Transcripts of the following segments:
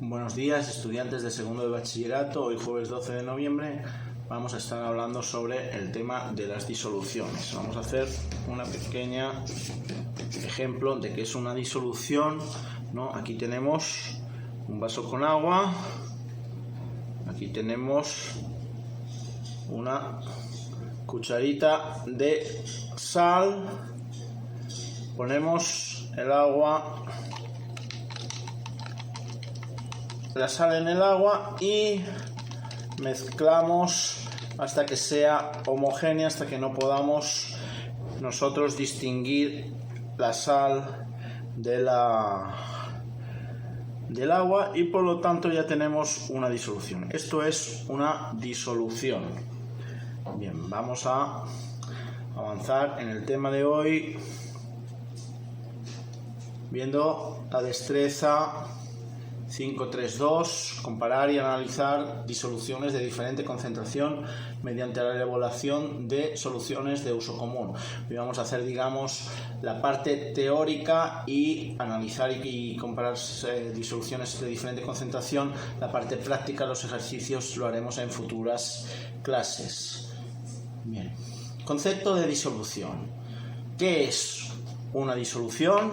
Buenos días, estudiantes de segundo de bachillerato. Hoy jueves 12 de noviembre vamos a estar hablando sobre el tema de las disoluciones. Vamos a hacer una pequeña ejemplo de qué es una disolución, ¿no? Aquí tenemos un vaso con agua, aquí tenemos una cucharita de sal, ponemos el agua, la sal en el agua y mezclamos hasta que sea homogénea, hasta que no podamos nosotros distinguir la sal del agua, y por lo tanto ya tenemos una disolución. Esto es una disolución. Bien, vamos a avanzar en el tema de hoy viendo la destreza 5.3.2, comparar y analizar disoluciones de diferente concentración mediante la elaboración de soluciones de uso común. Hoy vamos a hacer, digamos, la parte teórica y analizar y comparar disoluciones de diferente concentración. La parte práctica, los ejercicios, lo haremos en futuras clases. Bien, concepto de disolución. ¿Qué es una disolución?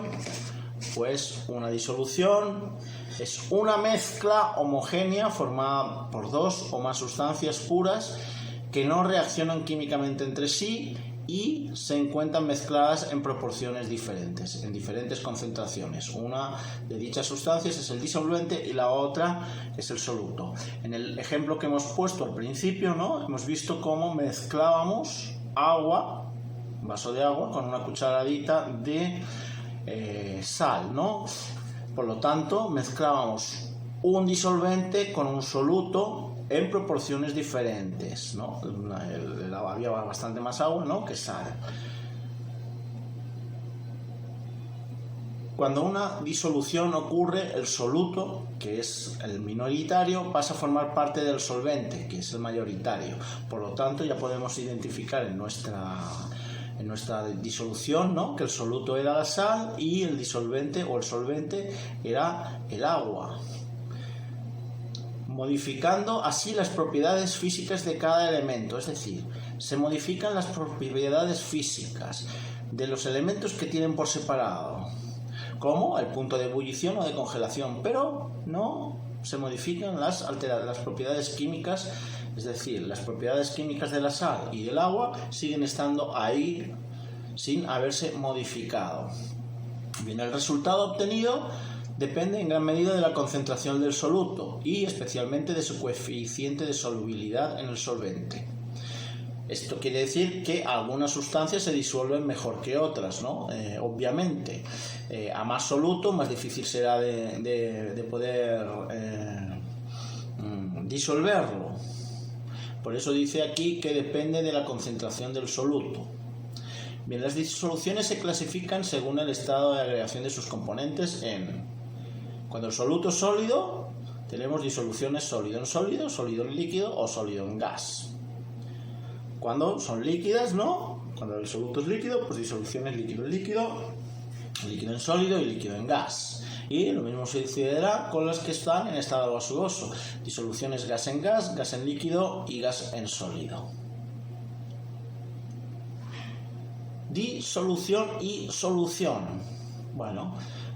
Pues una disolución es una mezcla homogénea formada por dos o más sustancias puras que no reaccionan químicamente entre sí y se encuentran mezcladas en proporciones diferentes, en diferentes concentraciones. Una de dichas sustancias es el disolvente y la otra es el soluto. En el ejemplo que hemos puesto al principio, ¿no?, hemos visto cómo mezclábamos agua, un vaso de agua, con una cucharadita de sal, ¿no? Por lo tanto, mezclábamos un disolvente con un soluto en proporciones diferentes, ¿no? Había bastante más agua, ¿no?, que sal. Cuando una disolución ocurre, el soluto, que es el minoritario, pasa a formar parte del solvente, que es el mayoritario. Por lo tanto, ya podemos identificar en nuestra disolución, ¿no?, que el soluto era la sal y el disolvente o el solvente era el agua, modificando así las propiedades físicas de cada elemento. Es decir, se modifican las propiedades físicas de los elementos que tienen por separado, como el punto de ebullición o de congelación, pero no se modifican las propiedades químicas. Es decir, las propiedades químicas de la sal y del agua siguen estando ahí sin haberse modificado. Bien, el resultado obtenido depende en gran medida de la concentración del soluto y especialmente de su coeficiente de solubilidad en el solvente. Esto quiere decir que algunas sustancias se disuelven mejor que otras, ¿no? Obviamente, a más soluto, más difícil será de poder disolverlo. Por eso dice aquí que depende de la concentración del soluto. Bien, las disoluciones se clasifican según el estado de agregación de sus componentes cuando el soluto es sólido, tenemos disoluciones sólido en sólido, sólido en líquido o sólido en gas. Cuando son líquidas, ¿no? Cuando el soluto es líquido, pues disoluciones líquido en líquido, líquido en sólido y líquido en gas. Y lo mismo sucederá con las que están en estado gaseoso, disoluciones gas en líquido y gas en sólido. Disolución y solución. Bueno,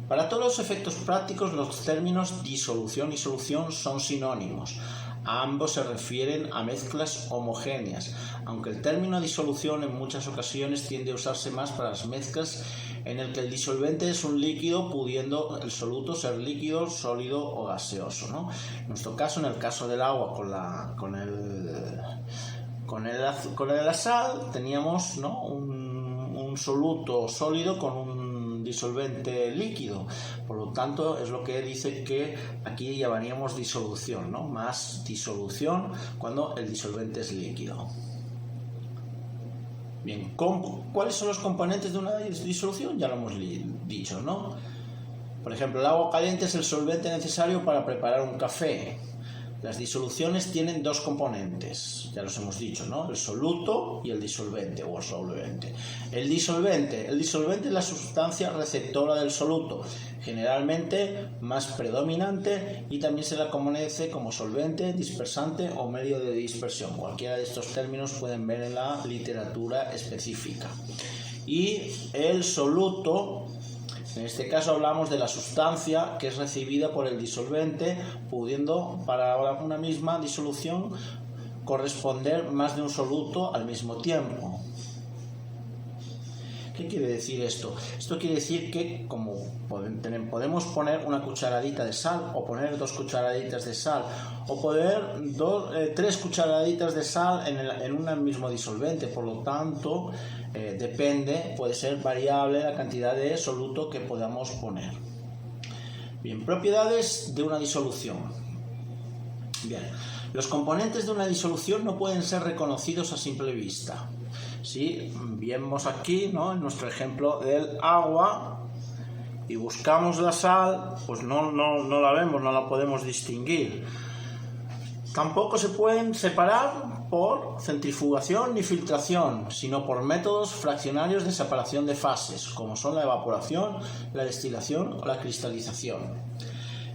para todos los efectos prácticos los términos disolución y solución son sinónimos. Ambos se refieren a mezclas homogéneas, aunque el término disolución en muchas ocasiones tiende a usarse más para las mezclas en el que el disolvente es un líquido, pudiendo el soluto ser líquido, sólido o gaseoso, ¿no? En nuestro caso, en el caso del agua con la sal, teníamos, ¿no?, un soluto sólido con un disolvente líquido. Por lo tanto, es lo que dice que aquí llamaríamos disolución, ¿no? Más disolución cuando el disolvente es líquido. Bien, ¿cuáles son los componentes de una disolución? Ya lo hemos dicho, ¿no? Por ejemplo, el agua caliente es el solvente necesario para preparar un café. Las disoluciones tienen dos componentes, ya los hemos dicho, ¿no? El soluto y el disolvente o el solvente. El disolvente es la sustancia receptora del soluto, generalmente más predominante, y también se la conoce como solvente, dispersante o medio de dispersión. Cualquiera de estos términos pueden ver en la literatura específica. Y el soluto, en este caso hablamos de la sustancia que es recibida por el disolvente, pudiendo para una misma disolución corresponder más de un soluto al mismo tiempo. ¿Qué quiere decir esto? Esto quiere decir que como podemos poner una cucharadita de sal o poner 2 cucharaditas de sal o poner 3 cucharaditas de sal en un mismo disolvente, por lo tanto puede ser variable la cantidad de soluto que podamos poner. Bien, propiedades de una disolución. Bien, los componentes de una disolución no pueden ser reconocidos a simple vista. Si vemos aquí, ¿no?, en nuestro ejemplo del agua y buscamos la sal, pues no la vemos, no la podemos distinguir. Tampoco se pueden separar por centrifugación ni filtración, sino por métodos fraccionarios de separación de fases, como son la evaporación, la destilación o la cristalización.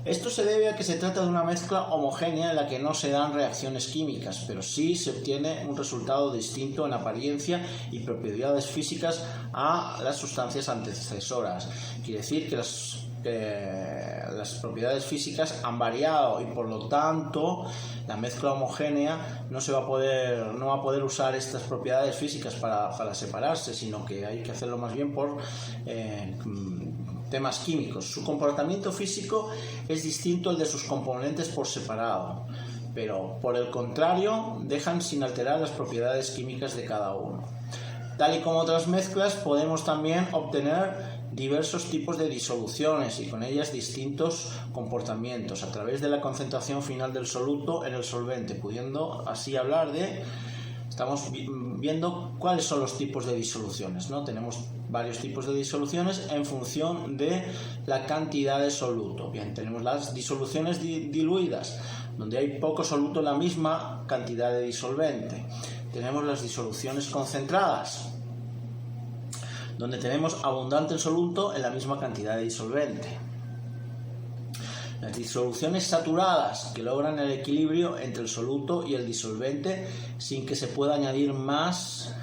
Esto se debe a que se trata de una mezcla homogénea en la que no se dan reacciones químicas, pero sí se obtiene un resultado distinto en apariencia y propiedades físicas a las sustancias antecesoras. Quiere decir que las propiedades físicas han variado y por lo tanto la mezcla homogénea no va a poder usar estas propiedades físicas para separarse, sino que hay que hacerlo más bien por temas químicos. Su comportamiento físico es distinto al de sus componentes por separado, pero por el contrario dejan sin alterar las propiedades químicas de cada uno. Tal y como otras mezclas, podemos también obtener diversos tipos de disoluciones y con ellas distintos comportamientos a través de la concentración final del soluto en el solvente, pudiendo así hablar estamos viendo cuáles son los tipos de disoluciones, ¿no? Tenemos varios tipos de disoluciones en función de la cantidad de soluto. Bien, tenemos las disoluciones diluidas, donde hay poco soluto en la misma cantidad de disolvente. Tenemos las disoluciones concentradas, donde tenemos abundante soluto en la misma cantidad de disolvente. Las disoluciones saturadas, que logran el equilibrio entre el soluto y el disolvente sin que se pueda añadir más,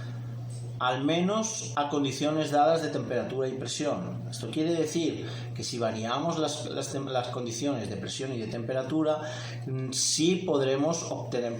al menos a condiciones dadas de temperatura y presión. Esto quiere decir que si variamos las condiciones de presión y de temperatura, sí podremos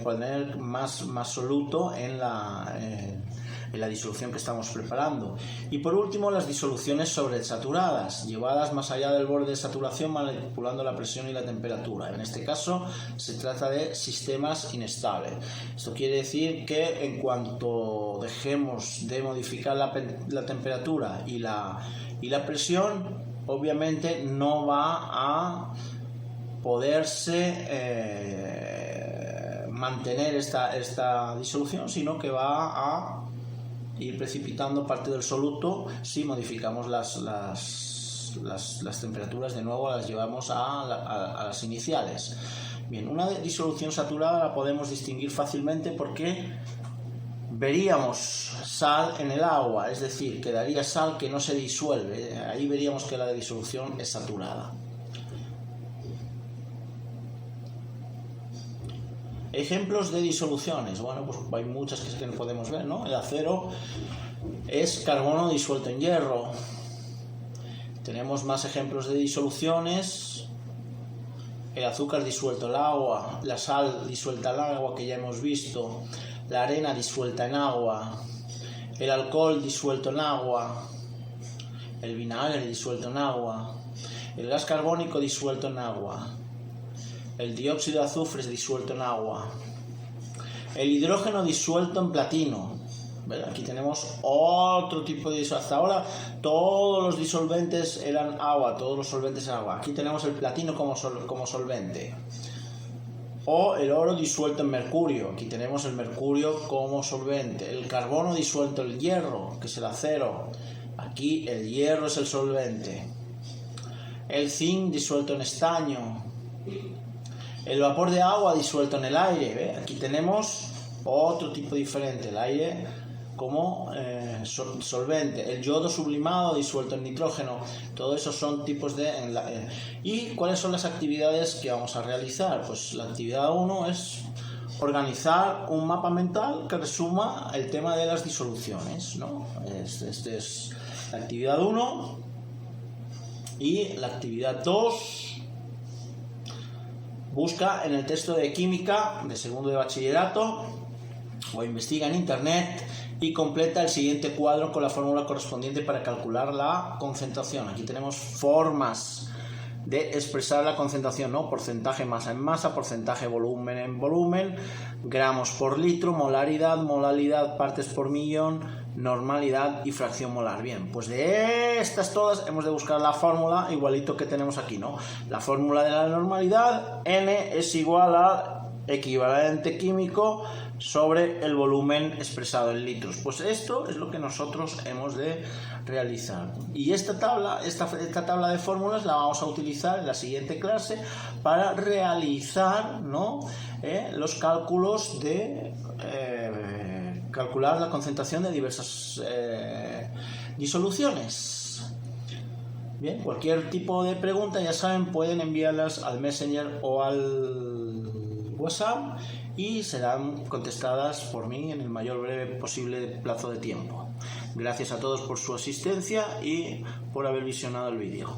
poner más soluto en la disolución que estamos preparando. Y por último, las disoluciones sobresaturadas, llevadas más allá del borde de saturación manipulando la presión y la temperatura. En este caso se trata de sistemas inestables. Esto quiere decir que en cuanto dejemos de modificar la temperatura y la presión, obviamente no va a poderse mantener esta disolución, sino que va a ir precipitando parte del soluto si modificamos las temperaturas de nuevo, las llevamos a las iniciales. Bien, una disolución saturada la podemos distinguir fácilmente porque veríamos sal en el agua, es decir, quedaría sal que no se disuelve. Ahí veríamos que la disolución es saturada. Ejemplos de disoluciones. Bueno, pues hay muchas que podemos ver, ¿no? El acero es carbono disuelto en hierro. Tenemos más ejemplos de disoluciones. El azúcar disuelto en agua, la sal disuelta en agua, que ya hemos visto, la arena disuelta en agua, el alcohol disuelto en agua, el vinagre disuelto en agua, el gas carbónico disuelto en agua, el dióxido de azufre disuelto en agua, el hidrógeno disuelto en platino. ¿Ven? Aquí tenemos otro tipo de disolución. Hasta ahora todos los disolventes eran agua, todos los solventes eran agua. Aquí tenemos el platino como solvente. O el oro disuelto en mercurio. Aquí tenemos el mercurio como solvente. El carbono disuelto en hierro, que es el acero. Aquí el hierro es el solvente. El zinc disuelto en estaño. El vapor de agua disuelto en el aire, ¿ve? Aquí tenemos otro tipo diferente, el aire como solvente, el yodo sublimado disuelto en nitrógeno, todo eso son tipos de... ¿Y cuáles son las actividades que vamos a realizar? Pues la actividad 1 es organizar un mapa mental que resuma el tema de las disoluciones, ¿no? Este es la actividad 1 y la actividad 2 busca en el texto de química de segundo de bachillerato o investiga en internet y completa el siguiente cuadro con la fórmula correspondiente para calcular la concentración. Aquí tenemos formas de expresar la concentración, ¿no? Porcentaje masa en masa, porcentaje volumen en volumen, gramos por litro, molaridad, partes por millón, normalidad y fracción molar. Bien, pues de estas todas hemos de buscar la fórmula igualito que tenemos aquí, ¿no? La fórmula de la normalidad, N es igual a equivalente químico sobre el volumen expresado en litros. Pues esto es lo que nosotros hemos de realizar. Y esta tabla de fórmulas la vamos a utilizar en la siguiente clase para realizar, ¿no? Los cálculos de calcular la concentración de diversas disoluciones. Bien, cualquier tipo de pregunta, ya saben, pueden enviarlas al Messenger o al WhatsApp y serán contestadas por mí en el mayor breve posible plazo de tiempo. Gracias a todos por su asistencia y por haber visionado el vídeo.